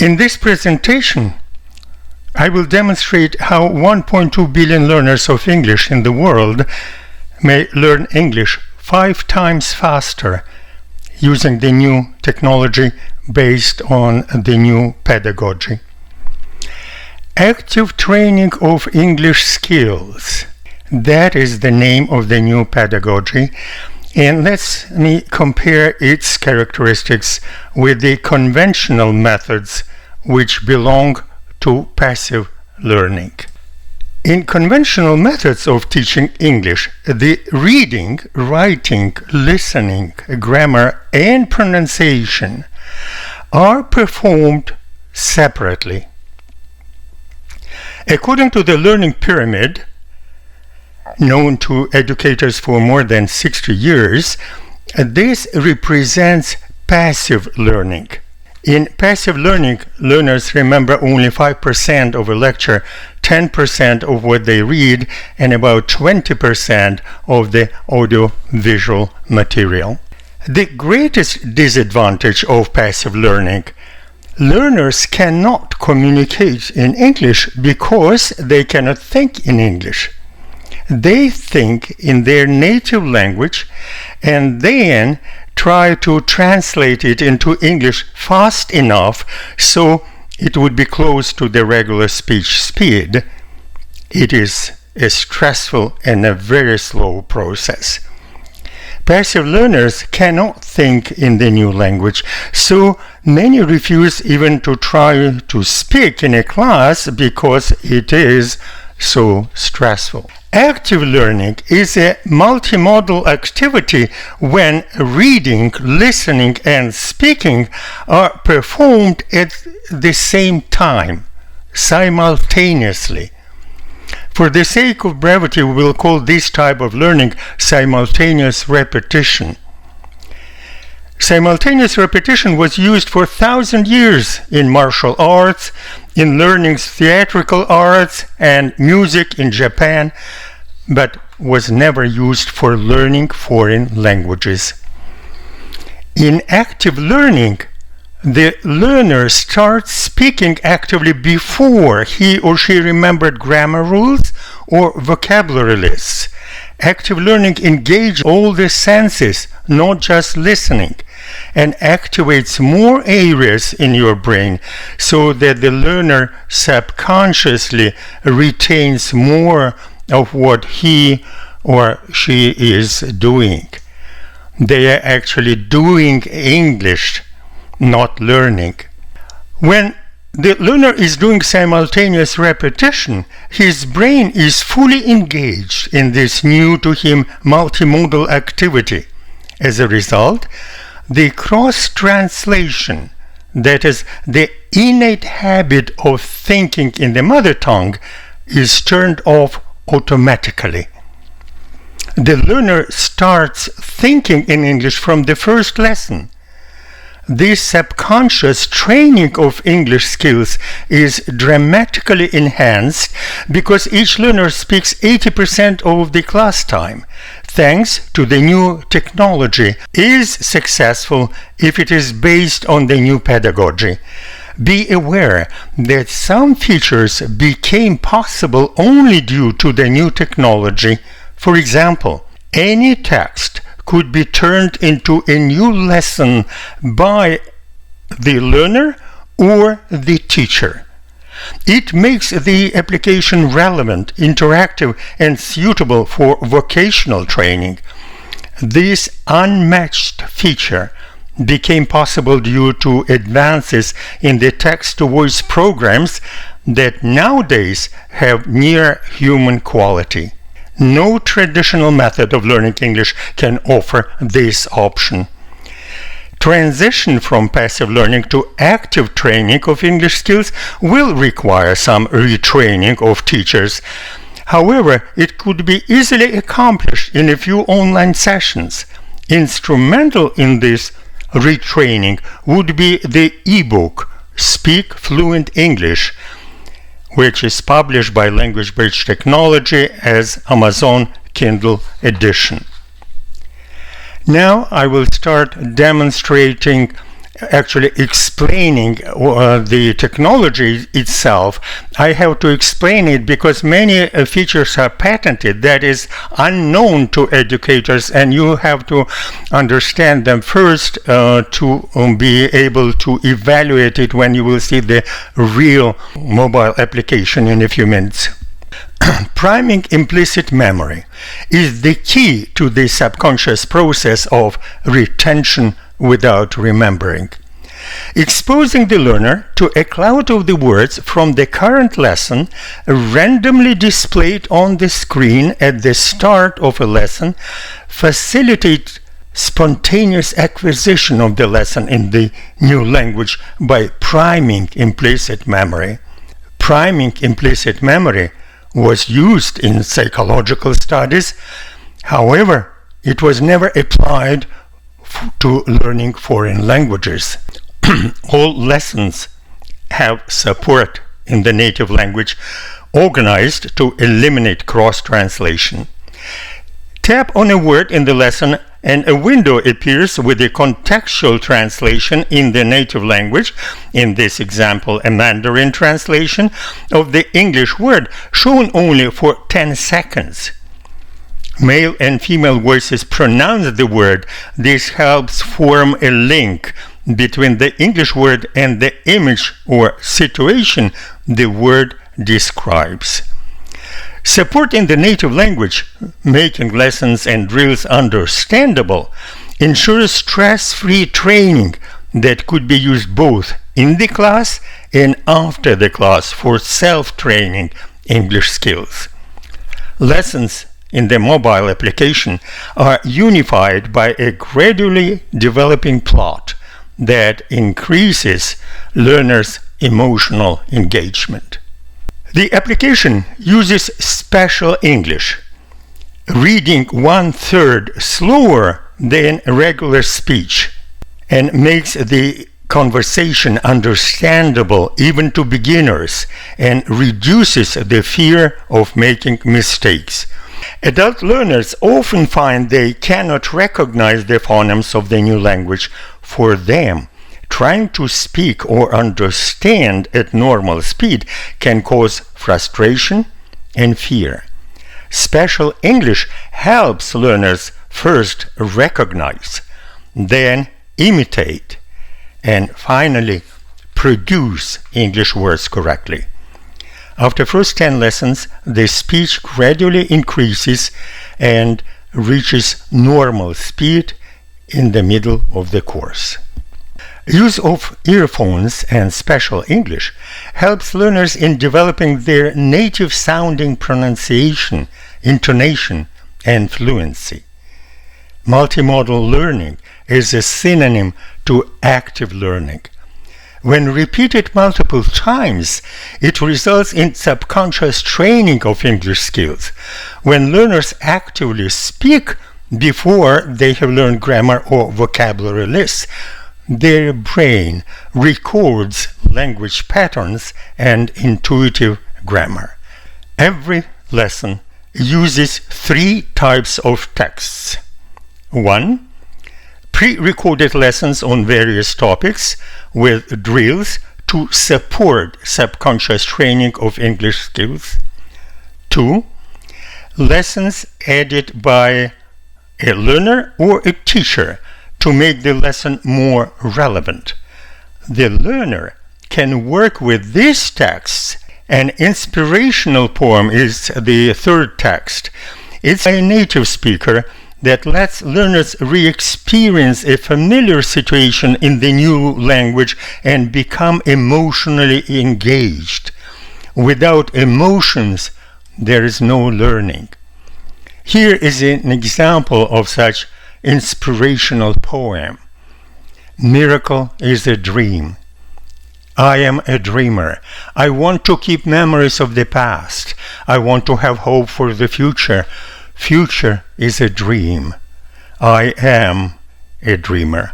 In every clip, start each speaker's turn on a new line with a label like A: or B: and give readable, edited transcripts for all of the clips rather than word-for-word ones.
A: In this presentation, I will demonstrate how 1.2 billion learners of English in the world may learn English 5 times faster using the new technology based on the new pedagogy. Active training of English skills. That is the name of the new pedagogy. And let me compare its characteristics with the conventional methods which belong to passive learning. In conventional methods of teaching English, the reading, writing, listening, grammar, and pronunciation are performed separately. According to the learning pyramid, known to educators for more than 60 years, this represents passive learning. In passive learning, learners remember only 5% of a lecture, 10% of what they read, and about 20% of the audio-visual material. The greatest disadvantage of passive learning: learners cannot communicate in English because they cannot think in English. They think in their native language and then try to translate it into English fast enough so it would be close to the regular speech speed. It is a stressful and a very slow process. Passive learners cannot think in the new language, so many refuse even to try to speak in a class because it is so stressful. Active learning is a multimodal activity when reading, listening, and speaking are performed at the same time, simultaneously. For the sake of brevity, we will call this type of learning simultaneous repetition. Simultaneous repetition was used for 1,000 years in martial arts, in learning theatrical arts and music in Japan, but was never used for learning foreign languages. In active learning, the learner starts speaking actively before he or she remembered grammar rules or vocabulary lists. Active learning engages all the senses, not just listening, and activates more areas in your brain so that the learner subconsciously retains more of what he or she is doing. They are actually doing English, not learning. When the learner is doing simultaneous repetition, his brain is fully engaged in this new to him multimodal activity. As a result, the cross-translation, that is, the innate habit of thinking in the mother tongue, is turned off automatically. The learner starts thinking in English from the first lesson. This subconscious training of English skills is dramatically enhanced because each learner speaks 80% of the class time. Thanks to the new technology, is successful if it is based on the new pedagogy. Be aware that some features became possible only due to the new technology. For example, any text could be turned into a new lesson by the learner or the teacher. It makes the application relevant, interactive, and suitable for vocational training. This unmatched feature became possible due to advances in the text-to-voice programs that nowadays have near human quality. No traditional method of learning English can offer this option. Transition from passive learning to active training of English skills will require some retraining of teachers. However, it could be easily accomplished in a few online sessions. Instrumental in this retraining would be the ebook Speak Fluent English, which is published by Language Bridge Technology as Amazon Kindle edition. Now I will start demonstrating actually explaining the technology itself, I have to explain it because many features are patented, that is unknown to educators, and you have to understand them first to be able to evaluate it when you will see the real mobile application in a few minutes. Priming implicit memory is the key to the subconscious process of retention without remembering. Exposing the learner to a cloud of the words from the current lesson, randomly displayed on the screen at the start of a lesson, facilitates spontaneous acquisition of the lesson in the new language by priming implicit memory. Priming implicit memory was used in psychological studies. However, it was never applied to learning foreign languages. All lessons have support in the native language organized to eliminate cross-translation. Tap on a word in the lesson and a window appears with the contextual translation in the native language, in this example a Mandarin translation, of the English word, shown only for 10 seconds. Male and female voices pronounce the word. This helps form a link between the English word and the image or situation the word describes. Support in the native language, making lessons and drills understandable, ensures stress-free training that could be used both in the class and after the class for self-training English skills. Lessons in the mobile application are unified by a gradually developing plot that increases learners' emotional engagement. The application uses special English, reading 1/3 slower than regular speech, and makes the conversation understandable even to beginners and reduces the fear of making mistakes. Adult learners often find they cannot recognize the phonemes of the new language. For them, trying to speak or understand at normal speed can cause frustration and fear. Special English helps learners first recognize, then imitate, and finally produce English words correctly. After first 10 lessons, the speech gradually increases and reaches normal speed in the middle of the course. Use of earphones and special English helps learners in developing their native-sounding pronunciation, intonation, and fluency. Multimodal learning is a synonym to active learning. When repeated multiple times, it results in subconscious training of English skills. When learners actively speak before they have learned grammar or vocabulary lists, their brain records language patterns and intuitive grammar. Every lesson uses 3 types of texts. 1. Pre-recorded lessons on various topics with drills to support subconscious training of English skills. 2. Lessons added by a learner or a teacher to make the lesson more relevant. The learner can work with these texts. An inspirational poem is the 3rd text. It's a native speaker that lets learners re-experience a familiar situation in the new language and become emotionally engaged. Without emotions, there is no learning. Here is an example of such inspirational poem. Miracle is a dream. I am a dreamer. I want to keep memories of the past. I want to have hope for the future. Future is a dream. I am a dreamer.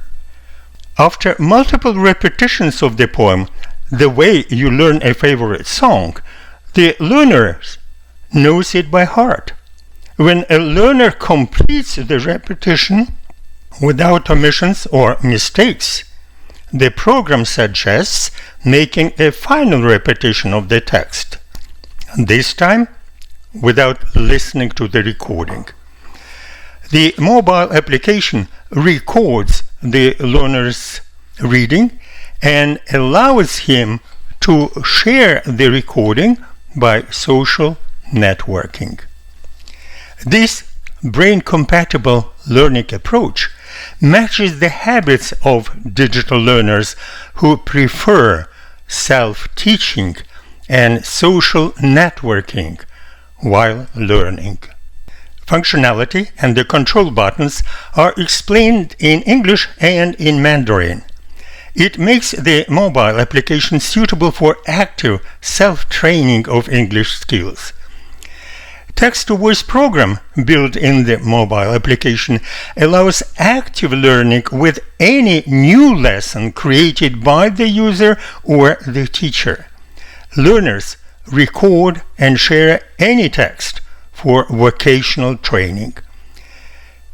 A: After multiple repetitions of the poem, the way you learn a favorite song, the learner knows it by heart. When a learner completes the repetition without omissions or mistakes, the program suggests making a final repetition of the text, this time without listening to the recording. The mobile application records the learner's reading and allows him to share the recording by social networking. This brain-compatible learning approach matches the habits of digital learners who prefer self-teaching and social networking while learning. Functionality and the control buttons are explained in English and in Mandarin. It makes the mobile application suitable for active self-training of English skills. Text-to-voice program built in the mobile application allows active learning with any new lesson created by the user or the teacher. Learners record and share any text for vocational training.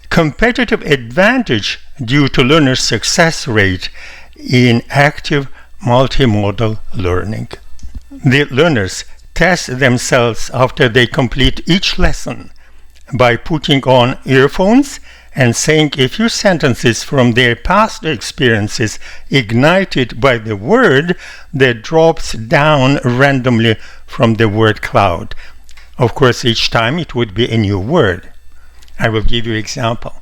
A: Competitive advantage due to learners' success rate in active multimodal learning. The learners test themselves after they complete each lesson by putting on earphones and saying a few sentences from their past experiences ignited by the word that drops down randomly from the word cloud. Of course, each time it would be a new word. I will give you an example.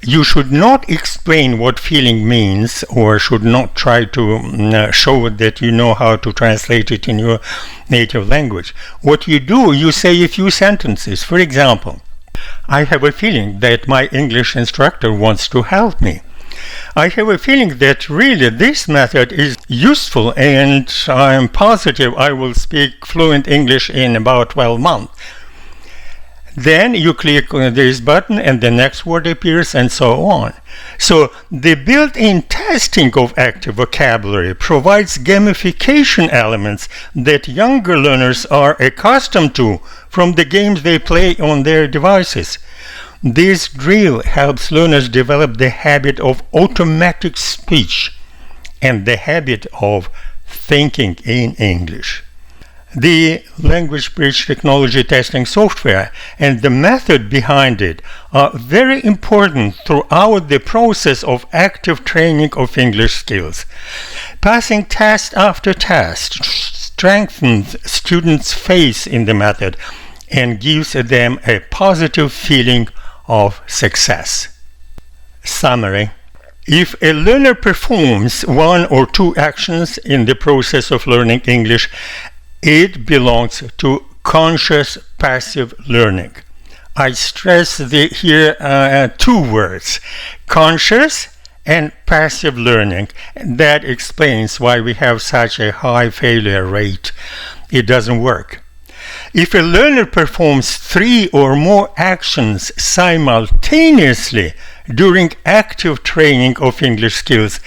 A: You should not explain what feeling means, or should not try to show that you know how to translate it in your native language. What you do, you say a few sentences. For example, I have a feeling that my English instructor wants to help me. I have a feeling that really this method is useful, and I am positive I will speak fluent English in about 12 months. Then you click on this button and the next word appears, and so on. So the built-in testing of active vocabulary provides gamification elements that younger learners are accustomed to from the games they play on their devices. This drill helps learners develop the habit of automatic speech and the habit of thinking in English. The language bridge technology testing software and the method behind it are very important throughout the process of active training of English skills. Passing test after test strengthens students' faith in the method and gives them a positive feeling of success. Summary. If a learner performs one or two actions in the process of learning English, it belongs to conscious passive learning. I stress here two words, conscious and passive learning. That explains why we have such a high failure rate. It doesn't work. If a learner performs 3 or more actions simultaneously during active training of English skills,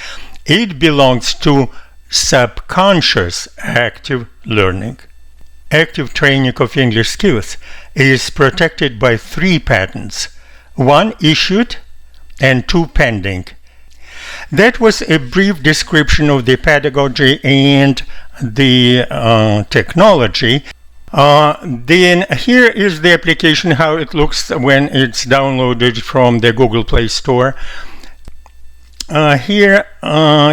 A: it belongs to subconscious active learning. Active training of English skills is protected by 3 patents, 1 issued and 2 pending. That was a brief description of the pedagogy and the technology. Then here is the application, how it looks when it's downloaded from the Google Play Store. Here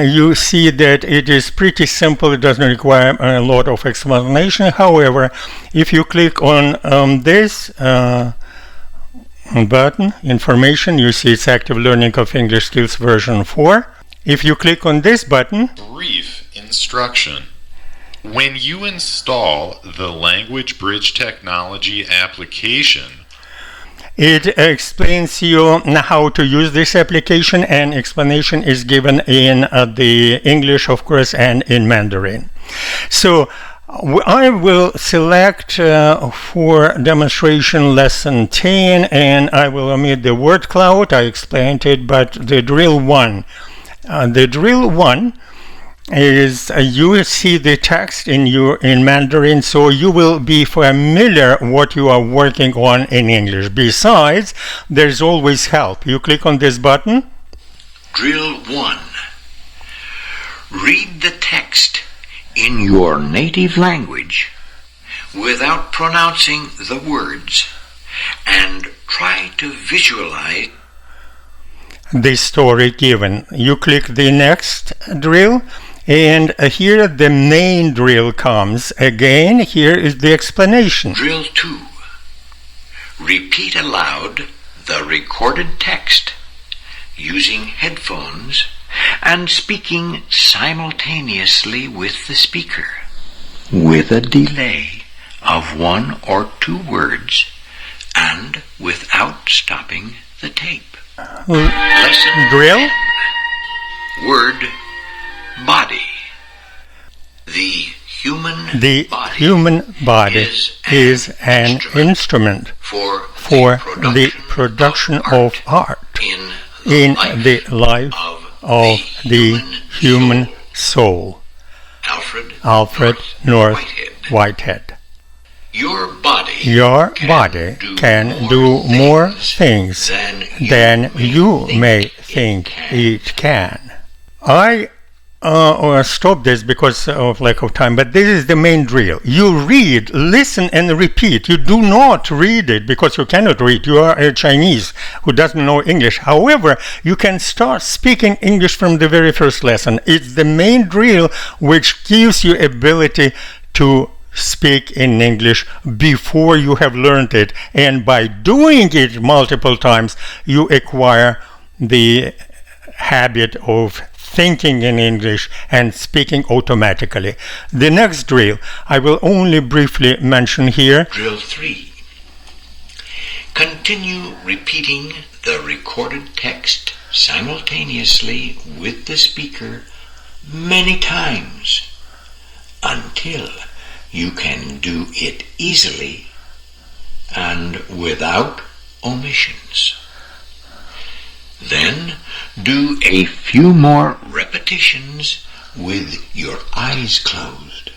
A: you see that it is pretty simple. It doesn't require a lot of explanation. However, if you click on this button, information, you see it's Active Learning of English Skills version 4. If you click on this button,
B: brief instruction. When you install the Language Bridge Technology application,
A: it explains you how to use this application, and explanation is given in the English, of course, and in Mandarin. So I will select for demonstration lesson 10, and I will omit the word cloud. I explained it, but the drill 1. The drill 1 is you see the text in Mandarin, so you will be familiar what you are working on in English. Besides, there's always help. You click on this button.
C: Drill 1. Read the text in your native language without pronouncing the words and try to visualize
A: the story given. You click the next drill, and here the main drill comes. Again, here is the explanation.
C: Drill 2. Repeat aloud the recorded text using headphones and speaking simultaneously with the speaker, with a delay of 1 or 2 words and without stopping the tape. Lesson
A: Drill.
C: 10. Word body. The
A: human body is an instrument
C: for
A: the production of art in the life of the human soul. Alfred North Whitehead.
C: Your body
A: can do more things than you may think it can. I stop this because of lack of time, but this is the main drill. You read, listen, and repeat. You do not read it because you cannot read. You are a Chinese who doesn't know English. However, you can start speaking English from the very first lesson. It's the main drill which gives you ability to speak in English before you have learned it, and by doing it multiple times you acquire the habit of thinking in English and speaking automatically. The next drill I will only briefly mention here.
C: Drill 3. Continue repeating the recorded text simultaneously with the speaker many times until you can do it easily and without omissions. Then do a few more repetitions with your eyes closed,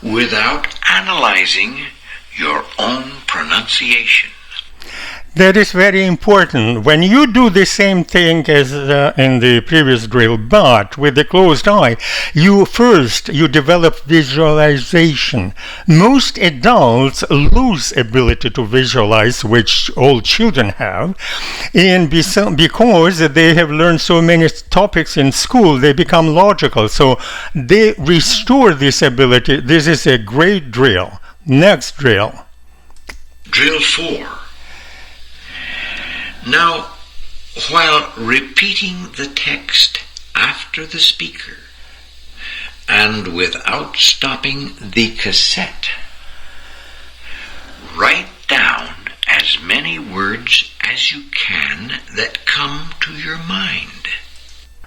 C: without analyzing your own pronunciation.
A: That is very important. When you do the same thing as in the previous drill, but with the closed eye, you develop visualization. Most adults lose ability to visualize, which all children have, and because they have learned so many topics in school, they become logical. So they restore this ability. This is a great drill. Next drill.
C: Drill 4. Now, while repeating the text after the speaker and without stopping the cassette, write down as many words as you can that come to your mind.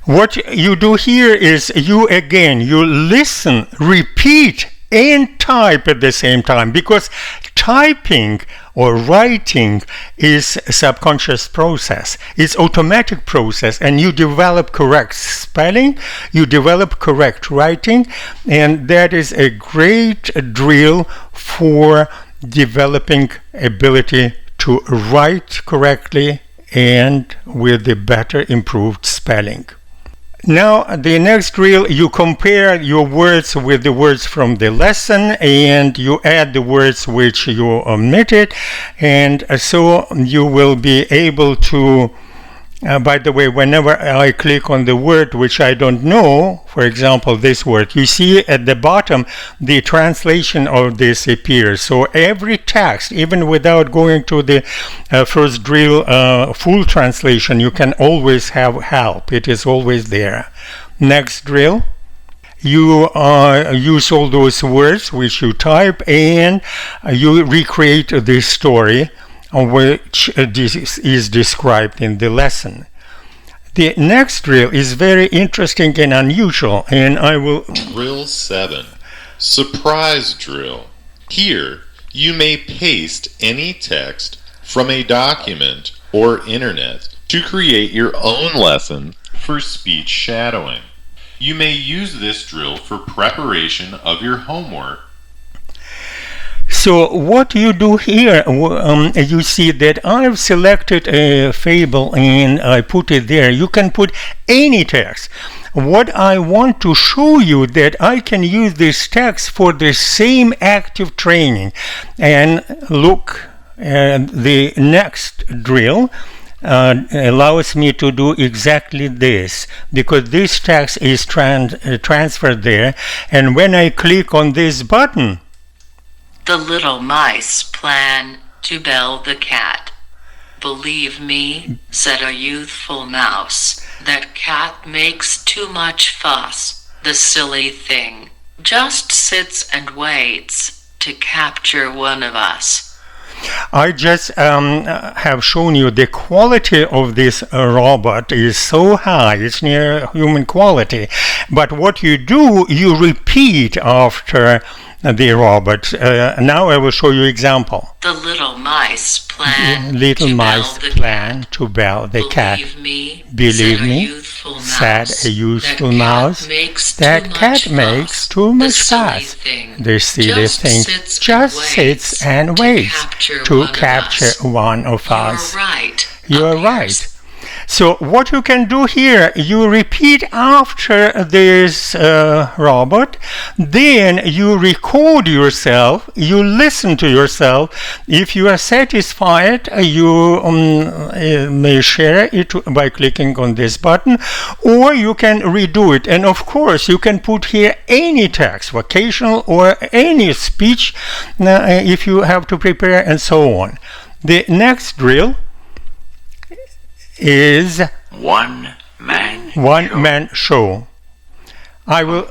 A: What you do here is you listen, repeat, and type at the same time, because typing or writing is a subconscious process. It's automatic process, and you develop correct spelling, you develop correct writing, and that is a great drill for developing ability to write correctly and with the better improved spelling. Now, the next drill, you compare your words with the words from the lesson, and you add the words which you omitted, and so you will be able to, by the way, whenever I click on the word which I don't know, for example, this word, you see at the bottom the translation of this appears. So every text, even without going to the first drill full translation, you can always have help. It is always there. Next drill. You use all those words which you type, and you recreate the story which is described in the lesson. The next drill is very interesting and unusual, and I will...
B: Drill 7. Surprise drill. Here, you may paste any text from a document or internet to create your own lesson for speech shadowing. You may use this drill for preparation of your homework.
A: So what you do here, you see that I've selected a fable and I put it there. You can put any text. what I want to show you that I can use this text for the same active training. And look, the next drill allows me to do exactly this, because this text is transferred there, and when I click on this button,
D: the little mice plan to bell the cat. Believe me, said a youthful mouse, that cat makes too much fuss. The silly thing just sits and waits to capture one of us.
A: I just have shown you the quality of this robot is so high, it's near human quality. But what you do, you repeat after the robot. Now I will show you example.
D: The little mice plan
A: to bell the cat. Believe me, said a youthful mouse, that cat makes too much fuss. The silly thing just sits and waits to capture one of us. You're right. So what you can do here, you repeat after this robot, then you record yourself, you listen to yourself. If you are satisfied, you may share it by clicking on this button, or you can redo it. And of course, you can put here any text, vocational or any speech, if you have to prepare, and so on. The next drill is one-man show. I will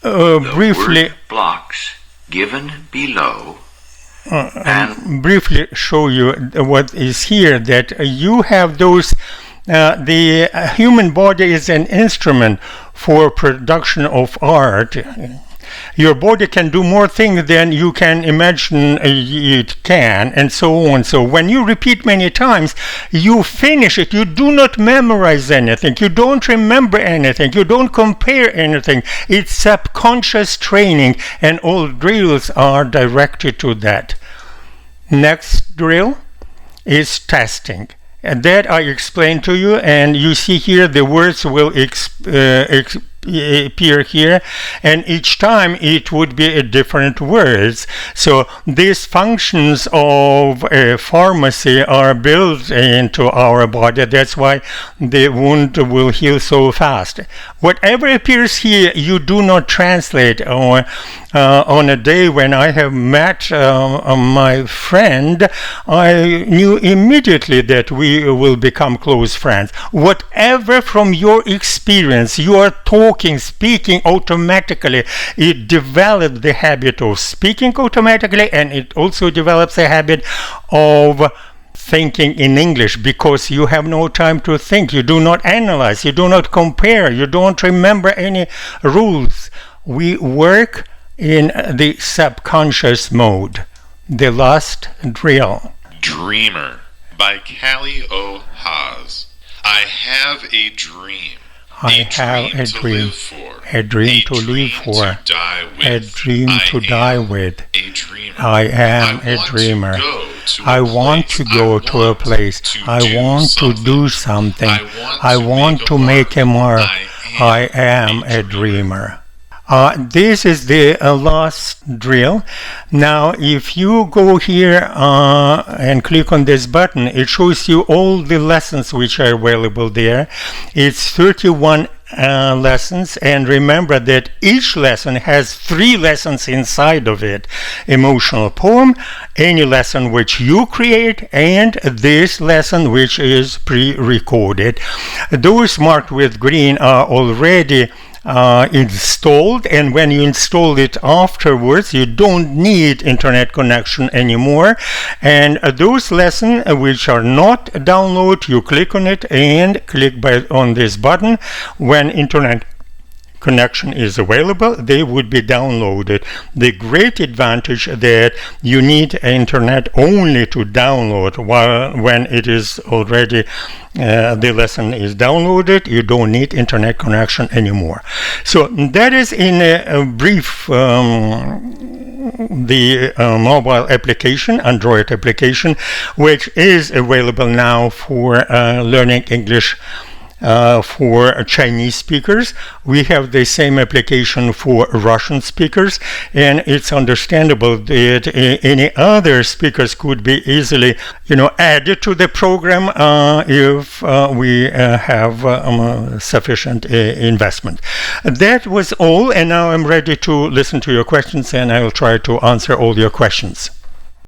A: briefly
C: blocks given below
A: briefly show you what is here, that you have those the human body is an instrument for production of art. Your body can do more things than you can imagine it can, and so on. So when you repeat many times, you finish it. You do not memorize anything. You don't remember anything. You don't compare anything. It's subconscious training, and all drills are directed to that. Next drill is testing. And that I explained to you, and you see here the words will appear here, and each time it would be different words. So these functions of pharmacy are built into our body. That's why the wound will heal so fast. Whatever appears here, you do not translate. Or on a day when I have met my friend, I knew immediately that we will become close friends. Whatever from your experience you are talking, speaking automatically, it develops the habit of speaking automatically, and it also develops the habit of thinking in English, because you have no time to think. You do not analyze, you do not compare, you don't remember any rules. We work in the subconscious mode. The last drill.
B: Dreamer by Callie O. Haas. I have a dream.
A: I have a dream. A dream to live for. A dream to die with. I am a dreamer. I want to go to a place. I want to do something. I want to make a mark. I am a dreamer. This is the last drill. Now, if you go here and click on this button, it shows you all the lessons which are available there. It's 31 lessons, and remember that each lesson has 3 lessons inside of it. Emotional poem, any lesson which you create, and this lesson which is pre-recorded. Those marked with green are already installed, and when you install it afterwards, you don't need internet connection anymore. And those lessons which are not download, you click on it and click on this button. When internet connection is available, they would be downloaded. The great advantage that you need internet only to download, while when it is already the lesson is downloaded, you don't need internet connection anymore. So that is in a brief the mobile application, Android application, which is available now for learning English for Chinese speakers. We have the same application for Russian speakers, and it's understandable that any other speakers could be easily, added to the program if we have sufficient investment. That was all, and now I'm ready to listen to your questions, and I will try to answer all your questions.